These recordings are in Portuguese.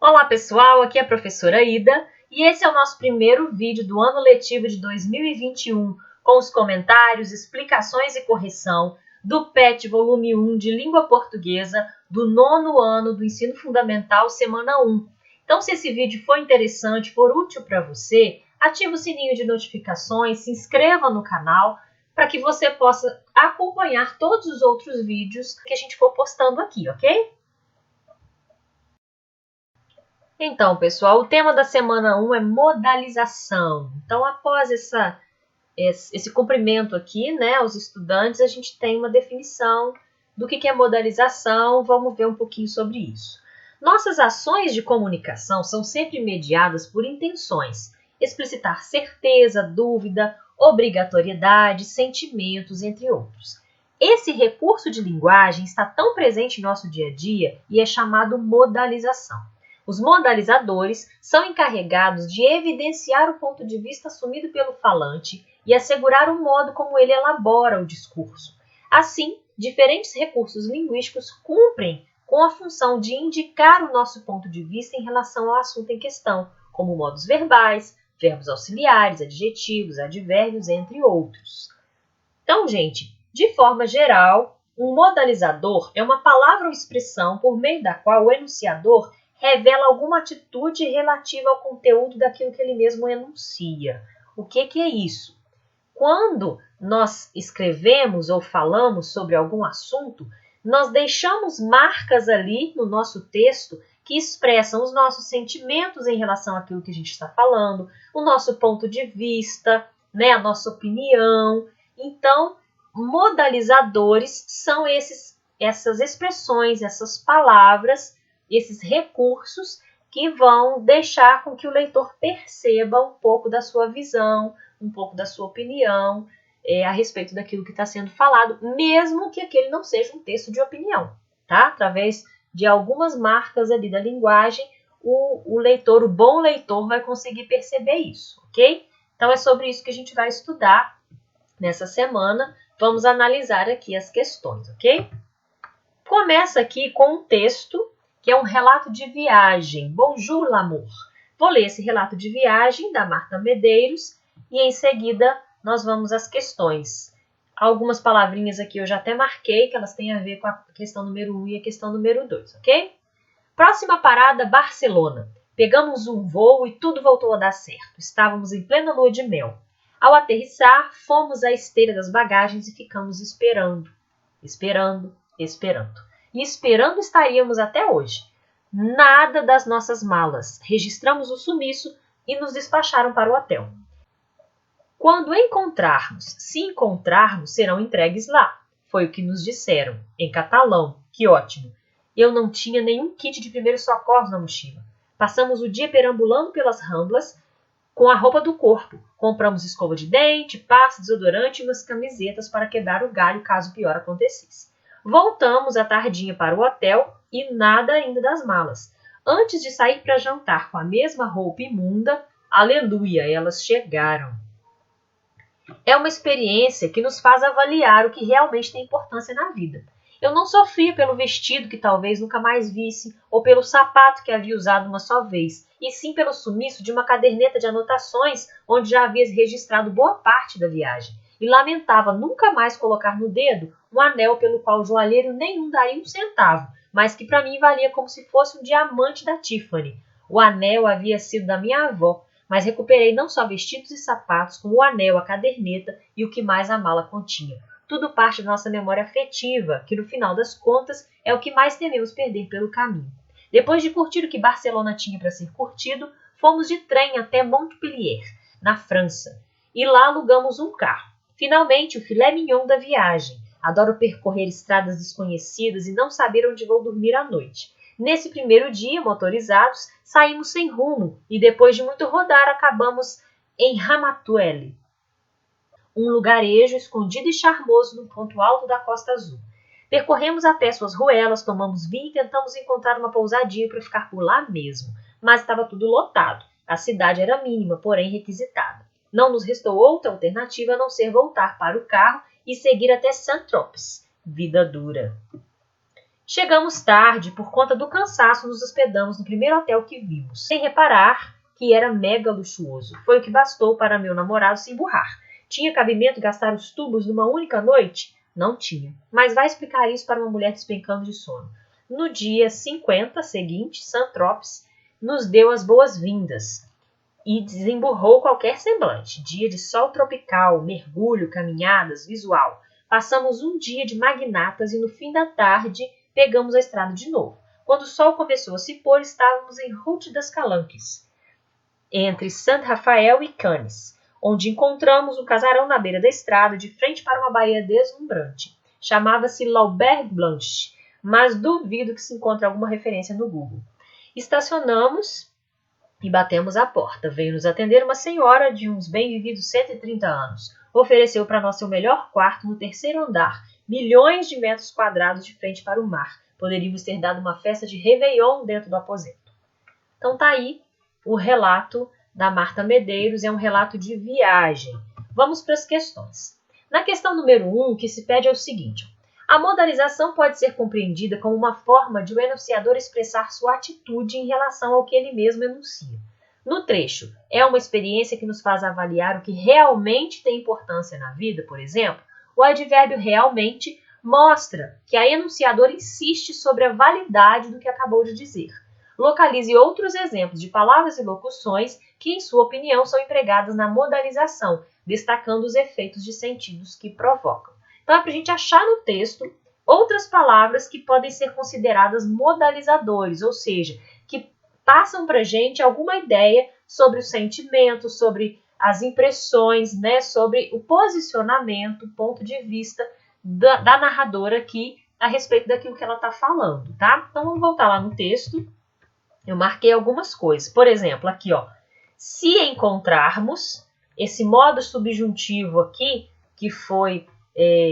Olá pessoal, aqui é a professora Ida e esse é o nosso primeiro vídeo do ano letivo de 2021 com os comentários, explicações e correção do PET volume 1 de língua portuguesa do 9º ano do ensino fundamental semana 1. Então se esse vídeo for interessante, for útil para você, ative o sininho de notificações, se inscreva no canal para que você possa acompanhar todos os outros vídeos que a gente for postando aqui, ok? Então, pessoal, o tema da semana 1 é modalização. Então, após esse cumprimento aqui, né, aos estudantes, a gente tem uma definição do que é modalização. Vamos ver um pouquinho sobre isso. Nossas ações de comunicação são sempre mediadas por intenções, explicitar certeza, dúvida, obrigatoriedade, sentimentos, entre outros. Esse recurso de linguagem está tão presente em nosso dia a dia e é chamado modalização. Os modalizadores são encarregados de evidenciar o ponto de vista assumido pelo falante e assegurar o modo como ele elabora o discurso. Assim, diferentes recursos linguísticos cumprem com a função de indicar o nosso ponto de vista em relação ao assunto em questão, como modos verbais, verbos auxiliares, adjetivos, advérbios, entre outros. Então, gente, de forma geral, um modalizador é uma palavra ou expressão por meio da qual o enunciador revela alguma atitude relativa ao conteúdo daquilo que ele mesmo enuncia. O que é isso? Quando nós escrevemos ou falamos sobre algum assunto, nós deixamos marcas ali no nosso texto que expressam os nossos sentimentos em relação àquilo que a gente está falando, o nosso ponto de vista, né, a nossa opinião. Então, modalizadores são essas expressões, essas palavras, esses recursos que vão deixar com que o leitor perceba um pouco da sua visão, um pouco da sua opinião a respeito daquilo que está sendo falado, mesmo que aquele não seja um texto de opinião, tá? Através de algumas marcas ali da linguagem, o leitor, o bom leitor, vai conseguir perceber isso, ok? Então é sobre isso que a gente vai estudar nessa semana. Vamos analisar aqui as questões, ok? Começa aqui com um texto que é um relato de viagem. Bonjour, l'amour. Vou ler esse relato de viagem da Marta Medeiros e em seguida nós vamos às questões. Algumas palavrinhas aqui eu já até marquei, que elas têm a ver com a questão número 1 e a questão número 2, ok? Próxima parada, Barcelona. Pegamos um voo e tudo voltou a dar certo. Estávamos em plena lua de mel. Ao aterrissar, fomos à esteira das bagagens e ficamos esperando. Esperando. E esperando estaríamos até hoje. Nada das nossas malas. Registramos o sumiço e nos despacharam para o hotel. Quando se encontrarmos, serão entregues lá. Foi o que nos disseram, em catalão. Que ótimo. Eu não tinha nenhum kit de primeiros socorros na mochila. Passamos o dia perambulando pelas ramblas com a roupa do corpo. Compramos escova de dente, pasta, desodorante e umas camisetas para quebrar o galho caso o pior acontecesse. Voltamos à tardinha para o hotel e nada ainda das malas. Antes de sair para jantar com a mesma roupa imunda, aleluia, elas chegaram. É uma experiência que nos faz avaliar o que realmente tem importância na vida. Eu não sofria pelo vestido que talvez nunca mais visse, ou pelo sapato que havia usado uma só vez, e sim pelo sumiço de uma caderneta de anotações onde já havia registrado boa parte da viagem, e lamentava nunca mais colocar no dedo um anel pelo qual o joalheiro nenhum daria um centavo, mas que para mim valia como se fosse um diamante da Tiffany. O anel havia sido da minha avó, mas recuperei não só vestidos e sapatos, como o anel, a caderneta e o que mais a mala continha. Tudo parte da nossa memória afetiva, que no final das contas é o que mais tememos perder pelo caminho. Depois de curtir o que Barcelona tinha para ser curtido, fomos de trem até Montpellier, na França, e lá alugamos um carro. Finalmente, o filé mignon da viagem. Adoro percorrer estradas desconhecidas e não saber onde vou dormir à noite. Nesse primeiro dia, motorizados, saímos sem rumo e depois de muito rodar, acabamos em Ramatuelle, um lugarejo escondido e charmoso no ponto alto da Costa Azul. Percorremos até suas ruelas, tomamos vinho e tentamos encontrar uma pousadinha para ficar por lá mesmo, mas estava tudo lotado. A cidade era mínima, porém requisitada. Não nos restou outra alternativa a não ser voltar para o carro e seguir até Saint-Tropez. Vida dura. Chegamos tarde, por conta do cansaço, nos hospedamos no primeiro hotel que vimos, sem reparar que era mega luxuoso. Foi o que bastou para meu namorado se emburrar. Tinha cabimento gastar os tubos numa única noite? Não tinha. Mas vai explicar isso para uma mulher despencando de sono. No dia 50 seguinte, Santropes nos deu as boas-vindas e desemburrou qualquer semblante. Dia de sol tropical, mergulho, caminhadas, visual. Passamos um dia de magnatas e no fim da tarde pegamos a estrada de novo. Quando o sol começou a se pôr, estávamos em Route das Calanques, entre Saint Rafael e Cannes, onde encontramos um casarão na beira da estrada, de frente para uma baía deslumbrante. Chamava-se L'Auberge Blanche, mas duvido que se encontre alguma referência no Google. Estacionamos e batemos à porta. Veio nos atender uma senhora de uns bem-vividos 130 anos. Ofereceu para nós seu melhor quarto no terceiro andar, milhões de metros quadrados de frente para o mar. Poderíamos ter dado uma festa de Réveillon dentro do aposento. Então tá aí o relato da Marta Medeiros, é um relato de viagem. Vamos para as questões. Na questão número 1, o que se pede é o seguinte: a modalização pode ser compreendida como uma forma de o enunciador expressar sua atitude em relação ao que ele mesmo enuncia. No trecho, é uma experiência que nos faz avaliar o que realmente tem importância na vida, por exemplo, o advérbio realmente mostra que a enunciadora insiste sobre a validade do que acabou de dizer. Localize outros exemplos de palavras e locuções que, em sua opinião, são empregadas na modalização, destacando os efeitos de sentidos que provocam. Então, é para a gente achar no texto outras palavras que podem ser consideradas modalizadores, ou seja, que passam para a gente alguma ideia sobre o sentimento, sobre as impressões, né, sobre o posicionamento, o ponto de vista da narradora aqui a respeito daquilo que ela está falando, tá? Então, vamos voltar lá no texto. Eu marquei algumas coisas. Por exemplo, aqui, ó, se encontrarmos, esse modo subjuntivo aqui, que foi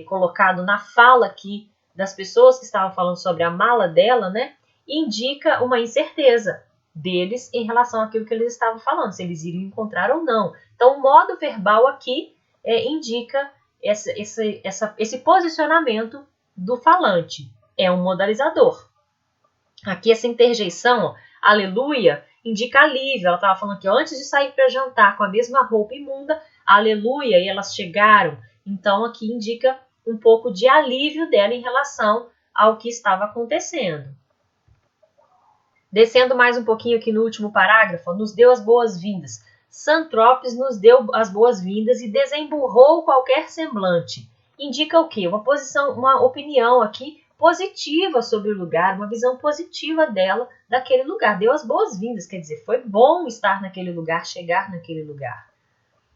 colocado na fala aqui das pessoas que estavam falando sobre a mala dela, né, indica uma incerteza deles em relação àquilo que eles estavam falando, se eles iriam encontrar ou não. Então, o modo verbal aqui indica esse posicionamento do falante. É um modalizador. Aqui, essa interjeição, ó, aleluia, indica alívio. Ela estava falando aqui, ó, antes de sair para jantar com a mesma roupa imunda, aleluia, e elas chegaram. Então, aqui indica um pouco de alívio dela em relação ao que estava acontecendo. Descendo mais um pouquinho aqui no último parágrafo, nos deu as boas-vindas. Santropes nos deu as boas-vindas e desemburrou qualquer semblante. Indica o quê? Uma opinião aqui positiva sobre o lugar, uma visão positiva dela daquele lugar. Deu as boas-vindas, quer dizer, foi bom estar naquele lugar, chegar naquele lugar.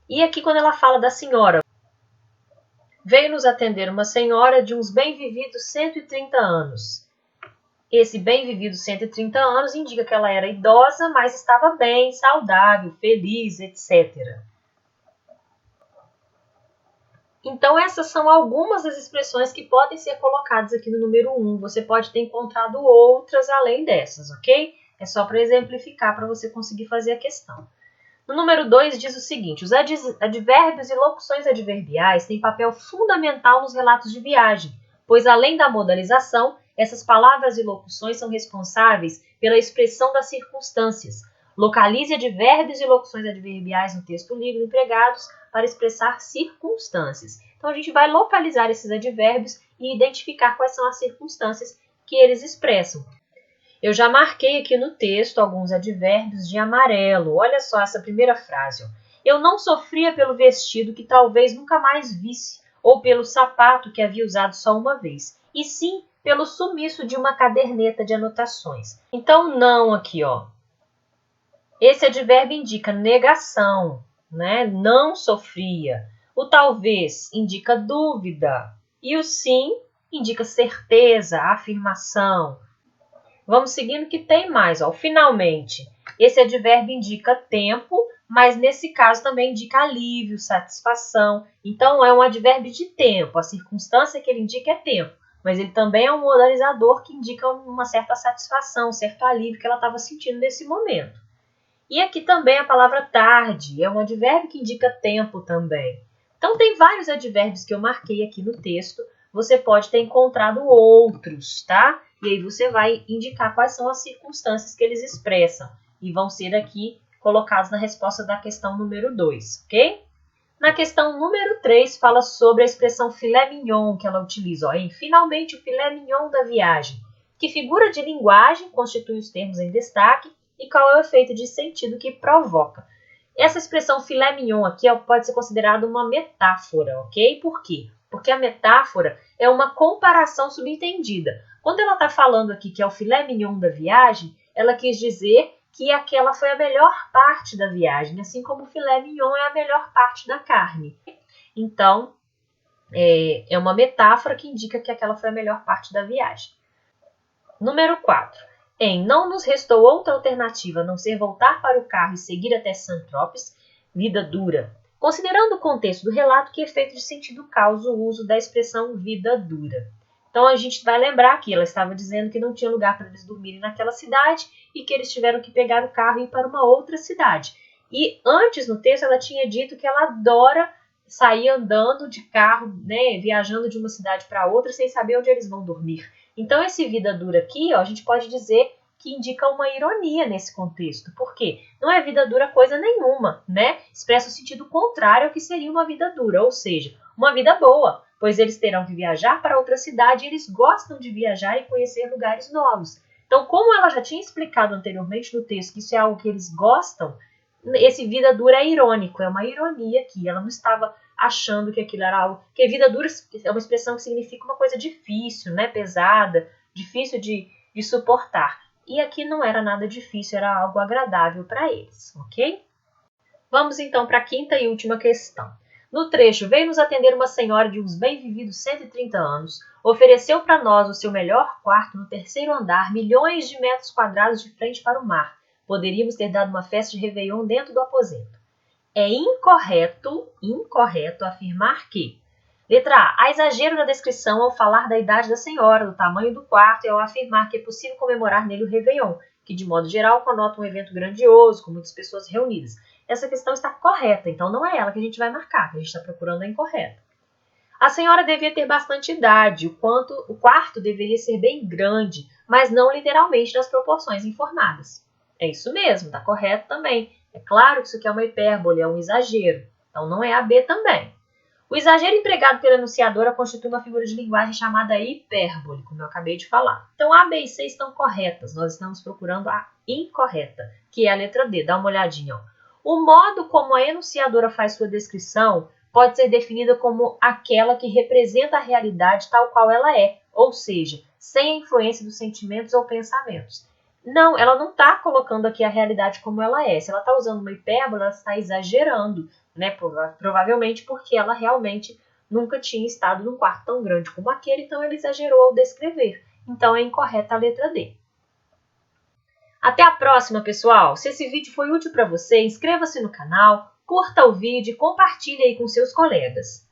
E aqui quando ela fala da senhora, veio nos atender uma senhora de uns bem-vividos 130 anos. Esse bem-vivido 130 anos indica que ela era idosa, mas estava bem, saudável, feliz, etc. Então, essas são algumas das expressões que podem ser colocadas aqui no número 1. Você pode ter encontrado outras além dessas, ok? É só para exemplificar, para você conseguir fazer a questão. No número 2 diz o seguinte: os advérbios e locuções adverbiais têm papel fundamental nos relatos de viagem, pois além da modalização, essas palavras e locuções são responsáveis pela expressão das circunstâncias. Localize advérbios e locuções adverbiais no texto livre empregados para expressar circunstâncias. Então, a gente vai localizar esses advérbios e identificar quais são as circunstâncias que eles expressam. Eu já marquei aqui no texto alguns advérbios de amarelo. Olha só essa primeira frase. Ó. Eu não sofria pelo vestido que talvez nunca mais visse, ou pelo sapato que havia usado só uma vez, e sim pelo sumiço de uma caderneta de anotações. Então, não aqui, ó. Esse advérbio indica negação, né? Não sofria. O talvez indica dúvida. E o sim indica certeza, afirmação. Vamos seguindo que tem mais, ó. Finalmente. Esse advérbio indica tempo, mas nesse caso também indica alívio, satisfação. Então, é um advérbio de tempo. A circunstância que ele indica é tempo. Mas ele também é um modalizador que indica uma certa satisfação, um certo alívio que ela estava sentindo nesse momento. E aqui também a palavra tarde, é um advérbio que indica tempo também. Então, tem vários advérbios que eu marquei aqui no texto. Você pode ter encontrado outros, tá? e aí você vai indicar quais são as circunstâncias que eles expressam, e vão ser aqui colocados na resposta da questão número 2, ok? Na questão número 3, fala sobre a expressão filé mignon que ela utiliza. Ó, em finalmente o filé mignon da viagem. Que figura de linguagem constitui os termos em destaque e qual é o efeito de sentido que provoca? Essa expressão filé mignon aqui pode ser considerada uma metáfora, ok? Por quê? Porque a metáfora é uma comparação subentendida. Quando ela está falando aqui que é o filé mignon da viagem, ela quis dizer que aquela foi a melhor parte da viagem, assim como o filé mignon é a melhor parte da carne. Então, é uma metáfora que indica que aquela foi a melhor parte da viagem. Número 4. Não nos restou outra alternativa a não ser voltar para o carro e seguir até Saint-Tropez, vida dura. Considerando o contexto do relato, que efeito de sentido causa o uso da expressão vida dura? Então, a gente vai lembrar que ela estava dizendo que não tinha lugar para eles dormirem naquela cidade e que eles tiveram que pegar o carro e ir para uma outra cidade. E antes, no texto, ela tinha dito que ela adora sair andando de carro, né, viajando de uma cidade para outra sem saber onde eles vão dormir. Então, esse vida dura aqui, ó, a gente pode dizer que indica uma ironia nesse contexto. Por quê? Não é vida dura coisa nenhuma, né? Expressa o sentido contrário ao que seria uma vida dura, ou seja, uma vida boa, pois eles terão que viajar para outra cidade e eles gostam de viajar e conhecer lugares novos. Então, como ela já tinha explicado anteriormente no texto que isso é algo que eles gostam, esse vida dura é irônico, é uma ironia aqui. Ela não estava achando que aquilo era algo... Porque vida dura é uma expressão que significa uma coisa difícil, né? Pesada, difícil de suportar. E aqui não era nada difícil, era algo agradável para eles, ok? Vamos então para a quinta e última questão. No trecho, veio nos atender uma senhora de uns bem-vividos 130 anos, ofereceu para nós o seu melhor quarto no terceiro andar, milhões de metros quadrados de frente para o mar. Poderíamos ter dado uma festa de Réveillon dentro do aposento. É incorreto afirmar que... Letra A. Há exagero na descrição ao falar da idade da senhora, do tamanho do quarto e ao afirmar que é possível comemorar nele o Réveillon, que de modo geral conota um evento grandioso, com muitas pessoas reunidas. Essa questão está correta, então não é ela que a gente vai marcar, que a gente está procurando a incorreta. A senhora devia ter bastante idade, o quarto deveria ser bem grande, mas não literalmente nas proporções informadas. É isso mesmo, está correto também. É claro que isso aqui é uma hipérbole, é um exagero, então não é a B também. O exagero empregado pela enunciadora constitui uma figura de linguagem chamada hipérbole, como eu acabei de falar. Então, A, B e C estão corretas. Nós estamos procurando a incorreta, que é a letra D. Dá uma olhadinha. Ó. O modo como a enunciadora faz sua descrição pode ser definida como aquela que representa a realidade tal qual ela é, ou seja, sem a influência dos sentimentos ou pensamentos. Não, ela não está colocando aqui a realidade como ela é. Se ela está usando uma hipérbole, ela está exagerando. Né? Provavelmente porque ela realmente nunca tinha estado num quarto tão grande como aquele, então ela exagerou ao descrever. Então é incorreta a letra D. Até a próxima, pessoal! Se esse vídeo foi útil para você, inscreva-se no canal, curta o vídeo e compartilhe aí com seus colegas.